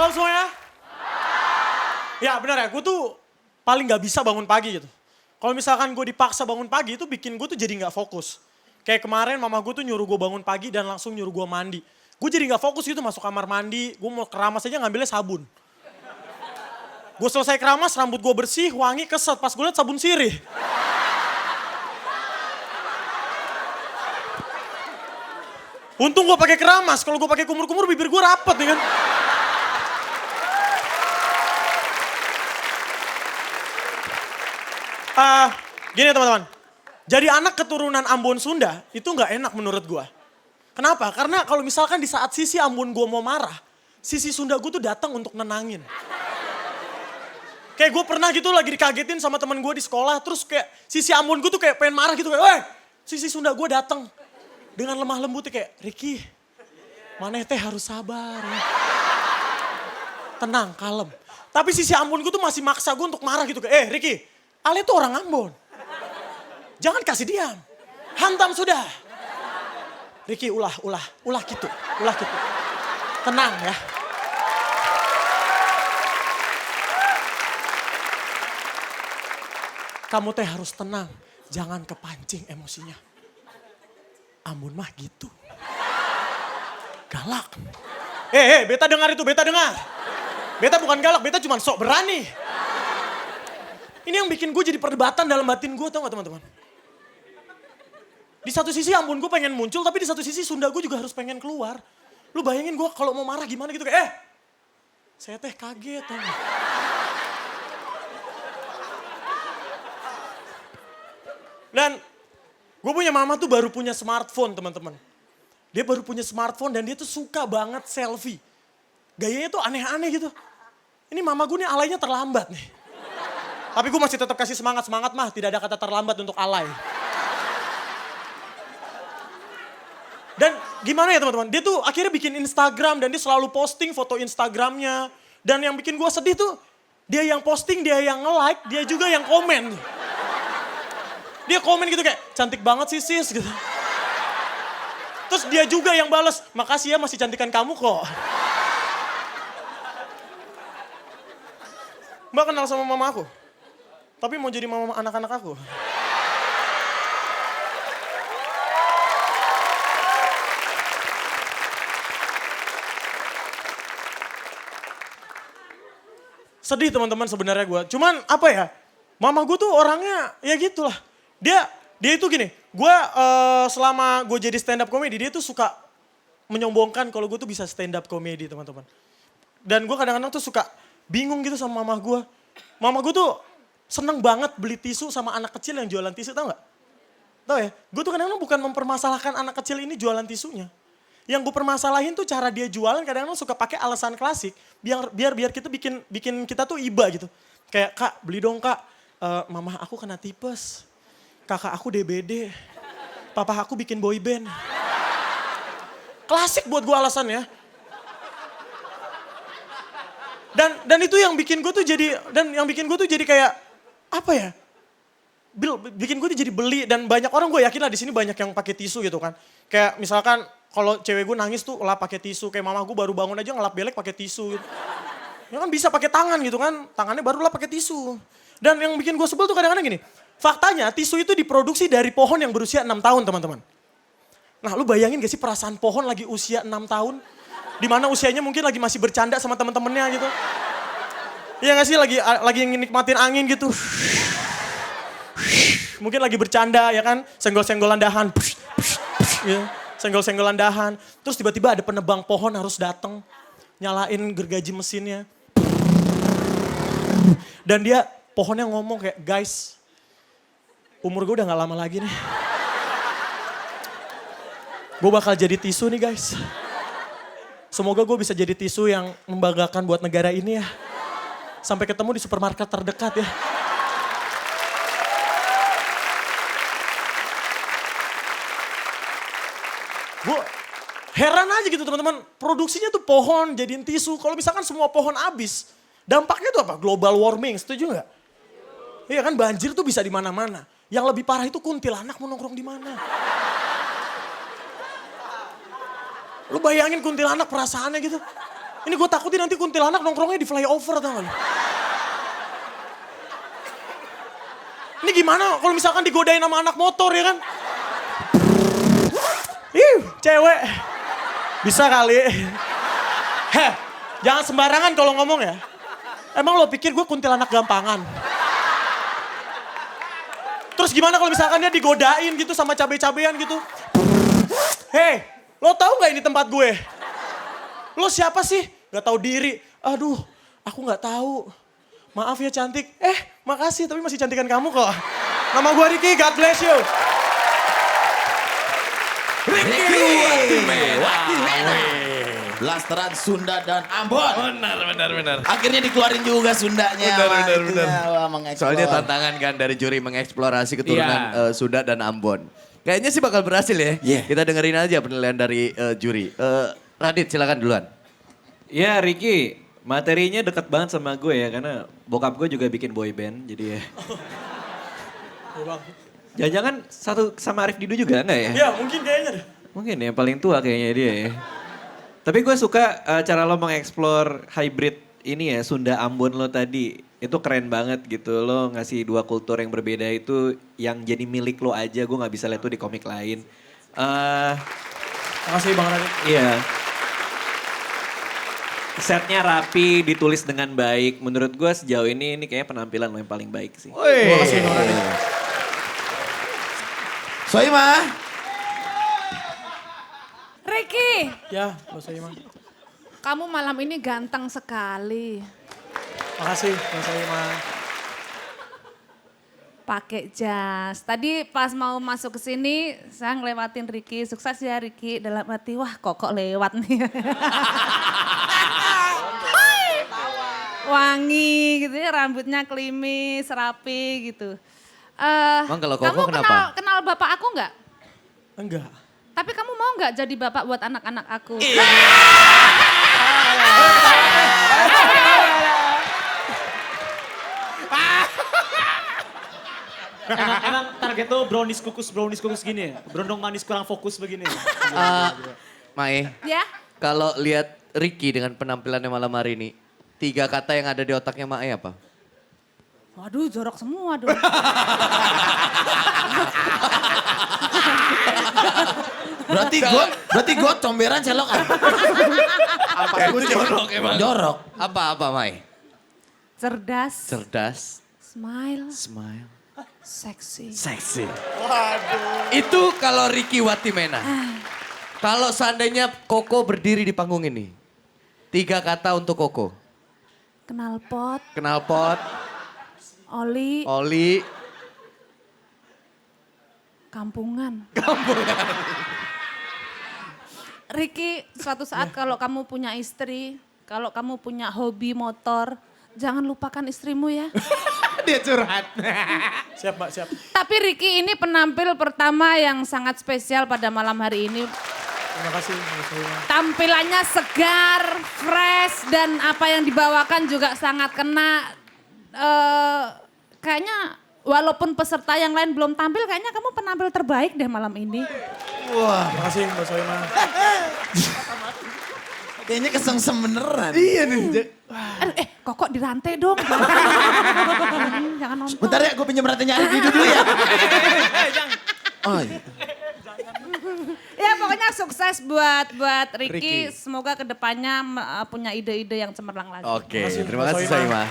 Halo semuanya. Ya benar ya, gue tuh paling gak bisa bangun pagi gitu. Kalau misalkan gue dipaksa bangun pagi itu bikin gue tuh jadi gak fokus. Kayak kemarin mama gue tuh nyuruh gue bangun pagi dan langsung nyuruh gue mandi. Gue jadi gak fokus gitu masuk kamar mandi, gue mau keramas aja ngambilnya sabun. Gue selesai keramas, rambut gue bersih, wangi, keset. Pas gue liat sabun sirih. Untung gue pakai keramas, kalau gue pakai kumur-kumur bibir gue rapet ya kan. Gini teman-teman, jadi anak keturunan Ambon Sunda itu gak enak menurut gue. Kenapa? Karena kalau misalkan di saat sisi Ambon gue mau marah, sisi Sunda gue tuh datang untuk nenangin. Kayak gue pernah gitu lagi dikagetin sama temen gue di sekolah, terus kayak sisi Ambon gue tuh kayak pengen marah gitu, kayak weh sisi Sunda gue datang. Dengan lemah lembut kayak, Ricky, maneh teh harus sabar ya. Tenang, kalem. Tapi sisi Ambon gue tuh masih maksa gue untuk marah gitu, kayak Ricky, Ale tuh orang Ambon. Jangan kasih diam. Hantam sudah. Ricky ulah gitu. Tenang ya. Kamu teh harus tenang. Jangan kepancing emosinya. Ambon mah gitu. Galak. Beta dengar itu, beta dengar. Beta bukan galak, beta cuma sok berani. Ini yang bikin gue jadi perdebatan dalam batin gue, tau gak teman-teman? Di satu sisi Ambon gue pengen muncul, tapi di satu sisi Sunda gue juga harus pengen keluar. Lu bayangin gue kalau mau marah gimana gitu, kayak saya teh kaget tau gak? Dan gue punya mama tuh baru punya smartphone teman-teman. Dia baru punya smartphone dan dia tuh suka banget selfie. Gayanya tuh aneh-aneh gitu. Ini mama gue nih alaynya terlambat nih. Tapi gue masih tetap kasih semangat mah, tidak ada kata terlambat untuk alay. Dan gimana ya teman-teman, dia tuh akhirnya bikin Instagram dan dia selalu posting foto Instagramnya. Dan yang bikin gue sedih tuh, dia yang posting, dia yang nge-like, dia juga yang komen. Dia komen gitu kayak, cantik banget sih sis gitu. Terus dia juga yang bales, makasih ya masih cantikan kamu kok. Mbak kenal sama mama aku? Tapi mau jadi mama anak-anak aku. Sedih teman-teman sebenarnya gue. Cuman apa ya, mama gue tuh orangnya ya gitulah. Dia itu gini, gue selama gue jadi stand up comedy, dia tuh suka menyombongkan kalau gue tuh bisa stand up comedy teman-teman. Dan gue kadang-kadang tuh suka bingung gitu sama mama gue. Mama gue tuh seneng banget beli tisu sama anak kecil yang jualan tisu, tau gak? Tau ya, gue tuh kadang-kadang bukan mempermasalahkan anak kecil ini jualan tisunya. Yang gue permasalahin tuh cara dia jualan kadang-kadang suka pakai alasan klasik. Biar kita bikin kita tuh iba gitu. Kayak kak beli dong kak, mama aku kena tipes. Kakak aku DBD, papa aku bikin boy band. Klasik buat gue alasannya. Dan itu yang bikin gue tuh jadi kayak apa ya? Bikin gue tuh jadi beli dan banyak orang, gue yakin lah di sini banyak yang pakai tisu gitu kan. Kayak misalkan kalau cewek gue nangis tuh lap pakai tisu, kayak mama gue baru bangun aja ngelap belek pakai tisu gitu. Ya kan bisa pakai tangan gitu kan, tangannya baru lap pakai tisu. Dan yang bikin gue sebel tuh kadang-kadang gini, faktanya tisu itu diproduksi dari pohon yang berusia 6 tahun teman-teman. Nah lu bayangin gak sih perasaan pohon lagi usia 6 tahun? Dimana usianya mungkin lagi masih bercanda sama teman-temannya gitu. Iya gak sih lagi nikmatin angin gitu. Mungkin lagi bercanda ya kan, senggol-senggolan dahan. Ya, senggol-senggolan dahan. Terus tiba-tiba ada penebang pohon harus datang, nyalain gergaji mesinnya. Dan dia pohonnya ngomong kayak, guys, umur gue udah gak lama lagi nih. Gue bakal jadi tisu nih guys. Semoga gue bisa jadi tisu yang membanggakan buat negara ini ya. Sampai ketemu di supermarket terdekat ya. Gue heran aja gitu teman-teman. Produksinya tuh pohon jadiin tisu. Kalau misalkan semua pohon habis, dampaknya tuh apa? Global warming, setuju gak? Iya kan banjir tuh bisa di mana-mana. Yang lebih parah itu kuntilanak mau nongkrong di mana. Lu bayangin kuntilanak perasaannya gitu. Ini gue takutin nanti kuntilanak nongkrongnya di flyover tau gak lu? Ini gimana kalau misalkan digodain sama anak motor ya kan? Cewek. Bisa kali. Heh, jangan sembarangan kalau ngomong ya. Emang lo pikir gue kuntilanak gampangan? Terus gimana kalau misalkan dia digodain gitu sama cabe-cabean gitu? Hei, lo tahu nggak ini tempat gue? Lo siapa sih? Gak tahu diri. Aduh, aku nggak tahu. Maaf ya cantik. Makasih tapi masih cantikan kamu kok. Nama gue Ricky, God bless you. Ricky Watimena. Blasteran Sunda dan Ambon. Benar. Akhirnya dikeluarin juga Sundanya. Benar. Wah, mengeksplor. Soalnya tantangan kan dari juri mengeksplorasi keturunan Sunda dan Ambon. Kayaknya sih bakal berhasil ya. Iya. Kita dengerin aja penilaian dari juri. Radit silakan duluan. Ya Ricky, materinya dekat banget sama gue ya karena bokap gue juga bikin boy band jadi ya. Jangan-jangan satu sama Arif Dido juga enggak ya? Ya mungkin kayaknya deh. Mungkin ya paling tua kayaknya dia ya. Tapi gue suka cara lo mengeksplor hybrid ini ya Sunda Ambon lo tadi. Itu keren banget gitu lo ngasih dua kultur yang berbeda itu yang jadi milik lo aja. Gue gak bisa lihat tuh di komik lain. Makasih Bang Radit. Iya. Setnya rapi, ditulis dengan baik. Menurut gue sejauh ini kayaknya penampilan lo yang paling baik sih. Terima kasih Bang Radit. Soimah. Ricky, Ya, Mbak Soimah. kamu malam ini ganteng sekali. Makasih Mbak Soimah. Pakai jas. Tadi pas mau masuk ke sini, saya ngelewatin Ricky. Sukses ya Ricky. Dalam hati, wah kok lewat nih. Wangi gitu ya, rambutnya klimis, rapi gitu. Emang kalau kamu Koko kenapa? kenal bapak aku nggak? Enggak. Tapi kamu mau nggak jadi bapak buat anak-anak aku? Emang target tuh brownies kukus gini ya? Berondong manis kurang fokus begini. Mae, Ya? kalau lihat Ricky dengan penampilannya malam hari ini, 3 kata yang ada di otaknya Mae apa? Waduh, jorok semua dong. Berarti gue comberan celokan. Apa itu jorok emang? Jorok. Apa Mae? Cerdas, Cerdas, smile, smile, seksi. seksi. Itu kalau Ricky Watimena. Kalau seandainya Koko berdiri di panggung ini, 3 kata untuk Koko. Knalpot, Knalpot, oli, oli, kampungan. Ricky, suatu saat kalau kamu punya istri, kalau kamu punya hobi motor, jangan lupakan istrimu ya. Dia curhat. Siap Mbak, siap. Tapi Ricky ini penampil pertama yang sangat spesial pada malam hari ini. Terima kasih Mbak Soimah. Tampilannya segar, fresh, dan apa yang dibawakan juga sangat kena. Kayaknya walaupun peserta yang lain belum tampil, kayaknya kamu penampil terbaik deh malam ini. Terima kasih Mbak Soimah. Kayaknya kesengsem beneran. Iya nih. Kok dirantai dong. Jangan nonton. Bentar ya, gue pinjam rantainya Arif Dido dulu ya. Oh iya. Ya pokoknya sukses buat Ricky. Ricky. Semoga kedepannya punya ide-ide yang cemerlang lagi. Oke, Terima kasih, terima Mbak kasih Soimah. Soimah.